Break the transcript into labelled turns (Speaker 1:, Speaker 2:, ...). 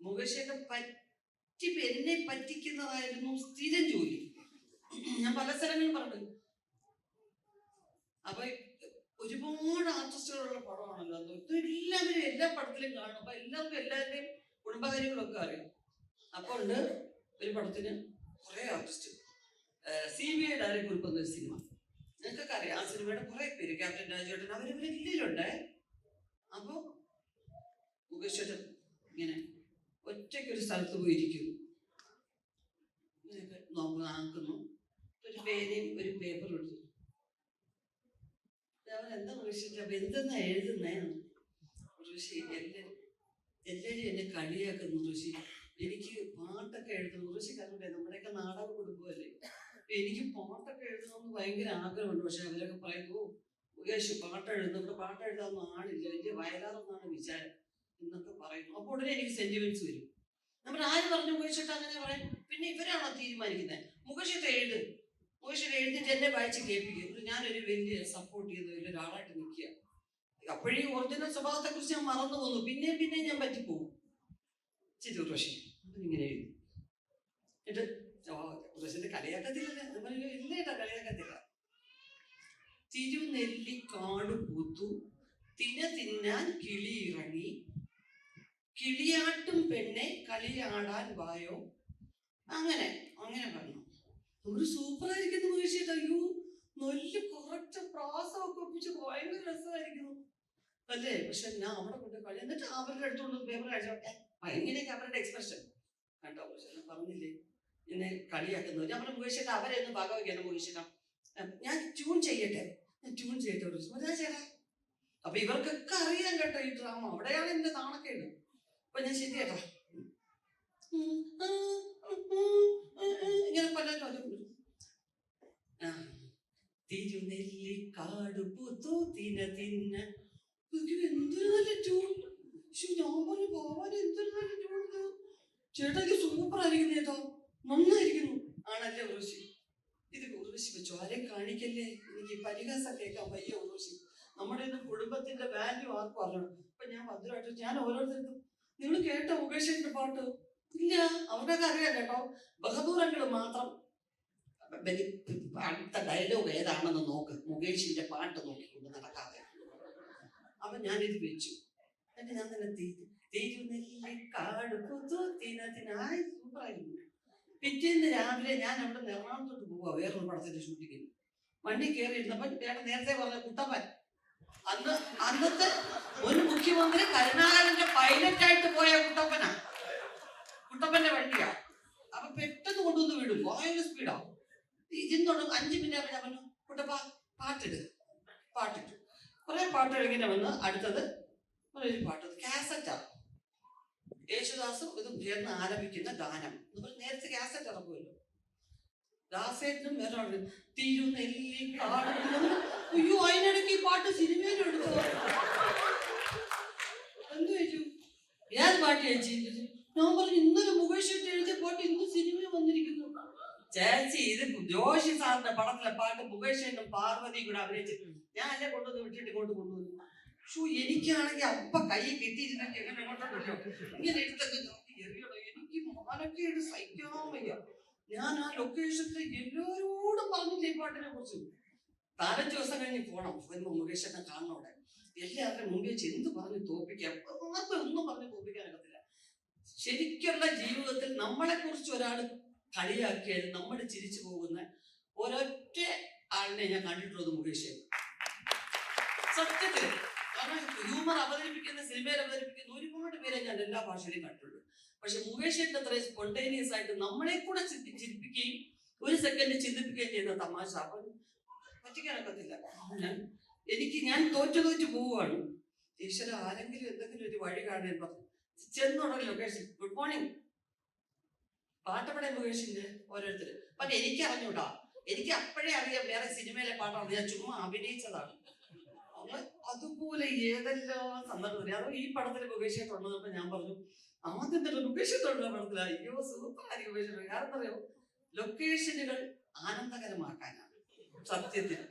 Speaker 1: മുകേഷേട്ട എന്നെ പറ്റിക്കുന്നതായിരുന്നു സ്ഥിരം ജോലി. ഞാൻ പല സ്ഥലങ്ങളും പറഞ്ഞു. അപ്പൊ ഒരുപാട് ആർട്ടിസ്റ്റുകളുള്ള പടമാണല്ലോ അത്. എല്ലാവരും എല്ലാ പടത്തിലും കാണും. അപ്പൊ എല്ലാവർക്കും എല്ലാവരുടെയും കുടുംബകാര്യങ്ങളൊക്കെ അറിയാം. അപ്പൊ ഉണ്ട് ഒരു പടത്തിന് കുറെ ആർട്ടിസ്റ്റ്. CBI ഡയറക്ടർ എന്നൊരു സിനിമ നിങ്ങൾക്കൊക്കെ അറിയാം. ആ സിനിമയുടെ കുറെ പേര്, ക്യാപ്റ്റൻ രാജേട്ടൻ, അവരിവരെല്ലാവരുണ്ടേ. അപ്പൊ മുകേഷേട്ടൻ ഇങ്ങനെ ഒറ്റയ്ക്കൊരു സ്ഥലത്ത് പോയിരിക്കുന്നു, ഇങ്ങനെയൊക്കെ നോക്കുന്നു. ഒരു പേനയും ഒരു പേപ്പറും എടുത്തു. അവൻ എന്താ മുകേഷേട്ട അപ്പൊ എന്തെന്നാ എഴുതുന്നേ? ഋഷി എല്ലാവരും എന്നെ കളിയാക്കുന്നു. ഋഷി എനിക്ക് പാട്ടൊക്കെ എഴുതണം. ഋഷി കണ്ടില്ലേ, നമ്മുടെയൊക്കെ നാടക കുടുംബമല്ലേ, എനിക്ക് പാട്ടൊക്കെ എഴുതണമെന്ന് ഭയങ്കര ആഗ്രഹമുണ്ട്. പക്ഷെ അവരൊക്കെ പറയുന്നു മുകേഷ് പാട്ട് എഴുതുന്നു, ഇവിടെ പാട്ട് എഴുതാനൊന്നും ആളില്ല, വലിയ വയലാറെന്നാണ് വിചാരം എന്നൊക്കെ പറയുന്നു. അപ്പോൾ ഉടനെ എനിക്ക് സെന്റിമെന്റ്സ് വരും. നമ്മൾ ആര് പറഞ്ഞു മുകേഷേട്ട അങ്ങനെ പറയാൻ? പിന്നെ ഇവരാണോ തീരുമാനിക്കുന്നത്? മുകേഷേട്ട എഴുത്, മുകേഷേട്ട എഴുതിട്ട് എന്നെ വായിച്ച് കേൾപ്പിക്കും. ഞാനൊരു വലിയ സപ്പോർട്ട് ചെയ്ത് വലിയൊരാളായിട്ട് നിൽക്കുക. അപ്പോഴീ ഒറിജിനൽ സ്വഭാവത്തെ കുറിച്ച് ഞാൻ മറന്നു പോന്നു. പിന്നെ ഞാൻ പറ്റിപ്പോകും. ശരി ഋഷി ഇങ്ങനെ എഴുതി. എന്നിട്ട് ഋഷിന്റെ കളിയാക്കത്തില്ല. ഇല്ലേട്ടാ കളിയാക്കത്തില്ല. തിരുനെല്ലിക്കാട് പൂത്തു, തിന്നാൻ കിളി ഇറങ്ങി, കിളിയാട്ടും പെണ്ണെ കളിയാടാൻ വായോ. അങ്ങനെ പറഞ്ഞു. ഒരു സൂപ്പറായിരിക്കുന്നു മുകേഷേട്ടാ. അയ്യോ നല്ല കുറച്ച് പ്രാസമൊക്കെ ഒപ്പിച്ച് ഭയങ്കര രസമായിരിക്കുന്നു അല്ലേ? പക്ഷെ ഞാൻ അവിടെ കൊണ്ട് കളി. എന്നിട്ട് അവരുടെ അടുത്തോണ്ട് പേപ്പർ കഴിച്ചോട്ടെ. ഇങ്ങനെയൊക്കെ അവരുടെ എക്സ്പ്രഷൻ കേട്ടോ. പക്ഷെ പറഞ്ഞില്ലേ എന്നെ കളിയാക്കുന്നു. ഞാൻ പറഞ്ഞു മുകേഷേട്ടാ അവരെയൊന്നും ഭാഗവയ്ക്കാണ് മുകേഷേട്ടാ, ഞാൻ ട്യൂൺ ചെയ്യട്ടെ ചേട്ടാ. അപ്പൊ ഇവർക്കൊക്കെ അറിയാൻ കേട്ടോ ഈ ഡ്രാമ. അവിടെയാണ് എന്റെ നാണക്കേട്. അപ്പൊ ഞാൻ ശരി ചേട്ടാ ഇങ്ങനെ പലരും തിരുനെല്ലിക്കാട് പൂത്തു എന്തൊരു നല്ല ട്യൂൺ. ഞാൻ പറഞ്ഞു പോവാൻ എന്തൊരു നല്ല ട്യൂൺ. ചേട്ടാ ഇത് സൂപ്പർ ആയിരിക്കുന്നു ചേട്ടാ, നന്നായിരിക്കുന്നു. ആണല്ലേ ഉർവശി? ഇത് ഉർവശി വെച്ചോ, ആരെയും കാണിക്കല്ലേ, എനിക്ക് പരിഹാസം കേൾക്കാൻ വയ്യ ഉർവശി. നമ്മുടെ ഒന്നും കുടുംബത്തിന്റെ വാല്യൂ ആർക്കും അറിയണം. അപ്പൊ ഞാൻ ഭദ്രമായിട്ട് ഞാൻ ഓരോരുത്തർക്കും നിങ്ങൾ കേട്ടോ മുകേഷിന്റെ പാട്ട്? ഇല്ല, അവർക്കൊക്കെ അറിയാം കേട്ടോ. ബഹദൂറങ്ങൾ മാത്രം അടുത്ത ഡയലോഗ് ഏതാണെന്ന് നോക്ക്, മുകേഷിന്റെ പാട്ട് നോക്കിക്കൊണ്ട് നടക്കാതെ. അപ്പൊ ഞാനിത് വെച്ചു. എന്നിട്ട് ഞാൻ തന്നെ തിരുനെല്ലിക്കാട് പൂത്തു തിനായി സൂപ്പറായിരുന്നു. പിറ്റേന്ന് രാവിലെ ഞാൻ അവിടെ എറണാകുളത്തോട്ട് പോവാ വേറൊരു പടത്തിന്റെ ഷൂട്ടിങ്ങിന്. വണ്ടി കയറിയിരുന്നപ്പോ നേരത്തെ പറഞ്ഞ കുട്ടപ്പൻ, അന്നത്തെ ഒരു മുഖ്യമന്ത്രി കരുണാകരന്റെ പൈലറ്റായിട്ട് പോയ കുട്ടപ്പന്റെ വണ്ടിയാ. അപ്പൊ പെട്ടെന്ന് കൊണ്ടുവന്ന് വിടും, ഭയങ്കര സ്പീഡാ. ഇതിന്നോട് 5 മിനിറ്റ് ഞാൻ പറഞ്ഞു കുട്ടപ്പ പാട്ടിട്ടു. കുറെ പാട്ടുകൾ ഇങ്ങനെ വന്ന് അടുത്തത് ഒരു പാട്ട് കാസറ്റാ, യേശുദാസും ഇതും ചേർന്ന് ആലപിക്കുന്ന ഗാനം എന്ന് പറഞ്ഞ് നേരത്തെ കാസറ്റ് ഇറങ്ങുമല്ലോ. ദാസേട്ടനും വേറെ തിരുനെല്ലിക്കാട്. അയ്യോ അതിനിടയ്ക്ക് ഈ പാട്ട് സിനിമയിലെടുത്തോ? എന്ത് ചോദിച്ചു? ഏത് പാട്ട് ചേച്ചി? ഞാൻ പറഞ്ഞു ഇന്നലെ മുകേഷ് എഴുതിയ പാട്ട് ഇന്ന് സിനിമയിൽ വന്നിരിക്കുന്നു. ചേച്ചി ഇത് ജോഷി സാറിന്റെ പടത്തിലെ പാട്ട് മുകേഷനും പാർവതി കൂടെ അഭിനയിച്ചിട്ടുണ്ട്. ഞാൻ എന്നെ കൊണ്ടുവന്ന് വിട്ടിട്ട് ഇങ്ങോട്ട് കൊണ്ടുവന്നു. എനിക്കാണെങ്കിൽ അപ്പ കൈ കിട്ടിയിരുന്നെങ്കിൽ എങ്ങനെ ഇങ്ങോട്ടോ ഇങ്ങനെ എടുത്തൊക്കെ എറിയണം. എനിക്ക് മാനക്കേട് സഹിക്കാൻ വയ്യ. ഞാൻ ആ ലൊക്കേഷനിൽ എല്ലാവരോടും പറഞ്ഞില്ലേ ഈ പാട്ടിനെ കുറിച്ച്. 4-5 ദിവസം കഴിഞ്ഞ് പോണം വരുമ്പോ മുകേഷനെ കാണണോടെ. എല്ലാവരുടെയും മുമ്പിൽ വെച്ച് എന്ത് പറഞ്ഞ് തോൽപ്പിക്കാം? ആർക്കും ഒന്നും പറഞ്ഞ് തോൽപ്പിക്കാനൊക്കത്തില്ല. ശരിക്കുള്ള ജീവിതത്തിൽ നമ്മളെ കുറിച്ച് ഒരാൾ കളിയാക്കിയാൽ നമ്മൾ ചിരിച്ചു പോകുന്ന ഒരൊറ്റ ആളിനെ ഞാൻ കണ്ടിട്ടുള്ളത് മുകേഷ്. സത്യത്തിൽ ഹ്യൂമർ അവതരിപ്പിക്കുന്ന, സിനിമയിൽ അവതരിപ്പിക്കുന്ന ഒരുപാട് പേരെ ഞാൻ എല്ലാ ഭാഷയിലും കണ്ടിട്ടുണ്ട്. പക്ഷെ മുകേഷിന്റെ അത്രയും സ്പോണ്ടേനിയസ് ആയിട്ട് നമ്മളെ കൂടെ ചിരിപ്പിക്കുകയും ഒരു സെക്കൻഡ് ചിന്തിപ്പിക്കുകയും ചെയ്യുന്ന തമാശ പറ്റിക്കാനൊക്കത്തില്ല. ഞാൻ തോറ്റു പോവുകയാണ്. ഈശ്വര ആരെങ്കിലും എന്തെങ്കിലും ഒരു വഴി കാണാൻ പറഞ്ഞു ചെന്നുടനെ ലൊക്കേഷൻ ഗുഡ് മോർണിംഗ് പാട്ടപ്പട മുകേഷിന്റെ ഓരോരുത്തർ. പക്ഷെ എനിക്ക് അറിഞ്ഞൂടാ, എനിക്ക് അപ്പോഴേ അറിയാം വേറെ സിനിമയിലെ പാട്ടാണ്, ഞാൻ ചുമ്മാ അഭിനയിച്ചതാണ്. അതുപോലെ ഏതെല്ലാം സന്ദർഭത്തിൽ അത് ഈ പടത്തിൽ മുകേഷായിട്ട് ഉള്ളതപ്പോ ഞാൻ പറഞ്ഞു ആദ്യം തന്നെ ലൊക്കേഷനുള്ള പടത്തില അയ്യോ സൂപ്പറായിരിക്കും മുകേഷ്. കാരണം അറിയോ, ലൊക്കേഷനുകൾ ആനന്ദകരമാക്കാനാണ് സത്യത്തിൽ.